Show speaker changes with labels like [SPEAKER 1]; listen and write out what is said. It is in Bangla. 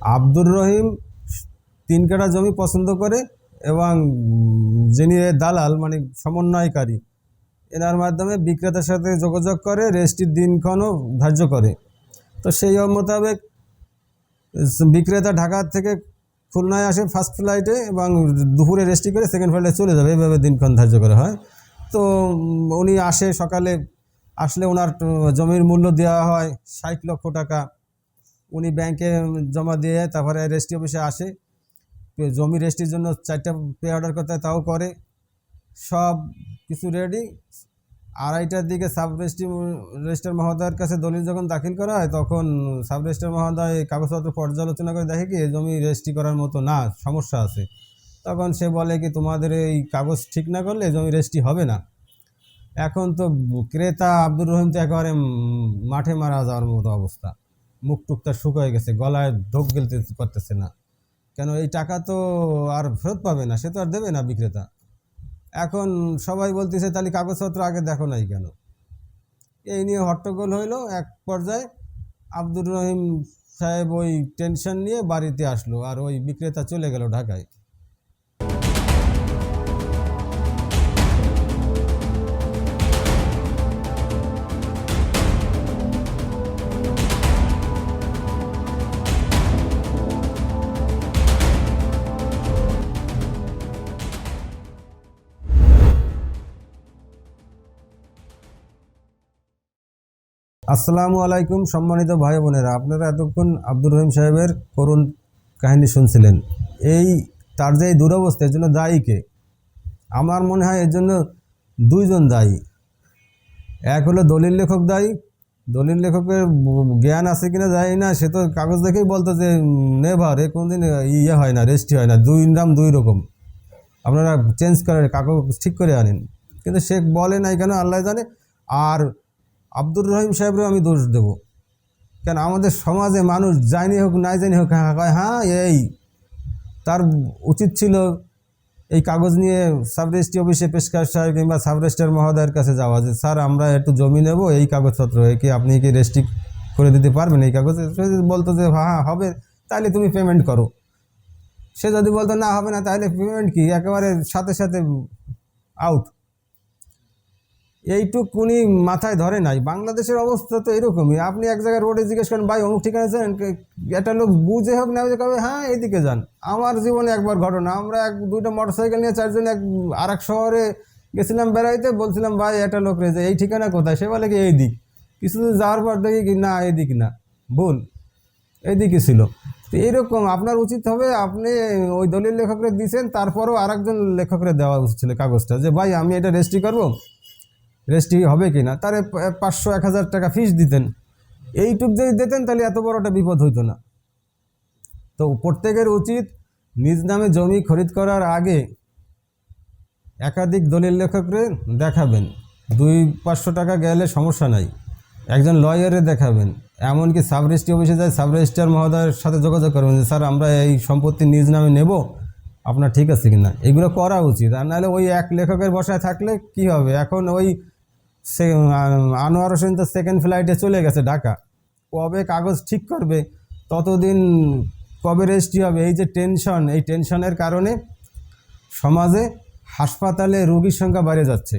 [SPEAKER 1] আব্দুর রহিম 3 কাঠা জমি পছন্দ করে এবং যিনি দালাল মানে সমন্বয়কারী এনার মাধ্যমে বিক্রেতার সাথে যোগাযোগ করে রেজিস্ট্রির দিনক্ষণও ধার্য করে। তো সেই মোতাবেক বিক্রেতা ঢাকা থেকে খুলনায় আসে ফার্স্ট ফ্লাইটে এবং দুপুরে রেজিস্ট্রি করে সেকেন্ড ফ্লাইটে চলে যাবে, এইভাবে দিনক্ষণ ধার্য করা হয়। তো উনি আসে, সকালে আসলে ওনার জমির মূল্য দেওয়া হয় 60 লক্ষ টাকা। উনি ব্যাংকে জমা দিয়ে তারপরে রেজিস্ট্রি অফিসে আসে, জমি রেজিস্ট্রির জন্য 4টা পে অর্ডার করতে হয়, তাও করে। সব কিছু রেডি। 2:30টার দিকে রেজিস্ট্রার মহোদয়ের কাছে দলিল যখন দাখিল করা হয়, তখন রেজিস্ট্রার মহোদয় কাগজপত্র পর্যালোচনা করে দেখে কি জমি রেজিস্ট্রি করার মতো না, সমস্যা আছে। তখন সে বলে কি তোমাদের এই কাগজ ঠিক না করলে জমি রেজিস্ট্রি হবে না। এখন তো ক্রেতা আব্দুর রহিম তো একেবারে মাঠে মারা যাওয়ার মতো অবস্থা, মুখ টুকটা শুকিয়ে গেছে, গলায় ঢোক গেলতে করতেছে না। কেন এই টাকা তো আর ফেরত পাবে না, সে তো আর দেবে না বিক্রেতা। এখন সবাই বলতেছে তাহলে কাগজপত্র আগে দেখো নাই কেন। এই নিয়ে হট্টগোল হইলো। এক পর্যায়ে আব্দুর রহিম সাহেব ওই টেনশন নিয়ে বাড়িতে আসলো, আর ওই বিক্রেতা চলে গেল ঢাকায়। আসসালামু আলাইকুম সম্মানিত ভাই বোনেরা, আপনারা এতক্ষণ আব্দুর রহিম সাহেবের করুণ কাহিনী শুনছিলেন। তার যে দুরবস্থা, এর জন্য দায়ী কে? আমার মনে হয় এর জন্য 2 জন দায়ী। এক হলো দলিল লেখক দায়ী। দলিল লেখকের জ্ঞান আছে কিনা জানি না, সে তো কাগজ দেখেই বলতো যে নেভার, এ কোনোদিন হয় না, রেজিস্ট্রি হয় না, 2 নাম 2 রকম, আপনারা চেঞ্জ করেন, কাগজ ঠিক করে আনেন। কিন্তু সে বলে নাই কেন আল্লাহ জানে। আর আব্দুর রহিম সাহেবরেও আমি দোষ দেব, কেন আমাদের সমাজে মানুষ জানি হোক নাই জানি হোক হ্যাঁ এই তার উচিত ছিল এই কাগজ নিয়ে রেজিস্ট্রি অফিসে পেশকার সাহেব কিংবা রেজিস্ট্রার মহোদয়ের কাছে যাওয়া, যে স্যার আমরা একটু জমি নেব, এই কাগজপত্র কি আপনি কি রেজিস্ট্রি করে দিতে পারবেন এই কাগজ? বলতো যে হ্যাঁ হবে, তাহলে তুমি পেমেন্ট করো। সে যদি বলতো না হবে না, তাহলে পেমেন্ট কি, একেবারে সাথে সাথে আউট। এইটুকুনি মাথায় ধরে নাই। বাংলাদেশের অবস্থা তো এরকমই। আপনি এক জায়গায় রোডে জিজ্ঞেস করেন ভাই অমুক ঠিকানা যান, একটা লোক বুঝে হোক না কবে হ্যাঁ এইদিকে যান। আমার জীবনে একবার ঘটনা, আমরা 2টা মোটরসাইকেল নিয়ে 4 জন আর এক শহরে গেছিলাম বেড়াইতে, বলছিলাম ভাই একটা লোক রয়েছে, এই ঠিকানা কোথায়? সে বলে কি এই দিক। কিছুদিন যাওয়ার পর দেখি কি না এইদিক না, ভুল, এইদিকে ছিল। তো এইরকম আপনার উচিত হবে, আপনি ওই দলিল লেখকরে দিয়েছেন, তারপরেও আরেকজন লেখকরে দেওয়া উচিত ছিল কাগজটা, যে ভাই আমি এটা রেজিস্ট্রি করবো, রেজিস্ট্রি হবে কি না। তারে 500-1000 টাকা ফিস দিতেন। এইটুক যদি দিতেন তাহলে এত বড় একটা বিপদ হইতো না। তো প্রত্যেকের উচিত নিজ নামে জমি খরিদ করার আগে একাধিক দলিল লেখকরে দেখাবেন। 200-500 টাকা গেলে সমস্যা নাই, একজন লয়ারে দেখাবেন। এমনকি রেজিস্ট্রি অফিসে যায়, রেজিস্ট্রার মহোদয়ের সাথে যোগাযোগ করবেন যে স্যার আমরা এই সম্পত্তি নিজ নামে নেব, আপনার ঠিক আছে কিনা। এগুলো করা উচিত। আর নাহলে ওই এক লেখকের বসায় থাকলে কি হবে। এখন ওই আনোয়ার হোসেন তো সেকেন্ড ফ্লাইটে চলে গেছে ঢাকা, কবে কাগজ ঠিক করবে, ততদিন কবে রেজিস্ট্রি হবে। এই যে টেনশন, এই টেনশনের কারণে সমাজে হাসপাতালে রোগীর সংখ্যা বেড়ে যাচ্ছে।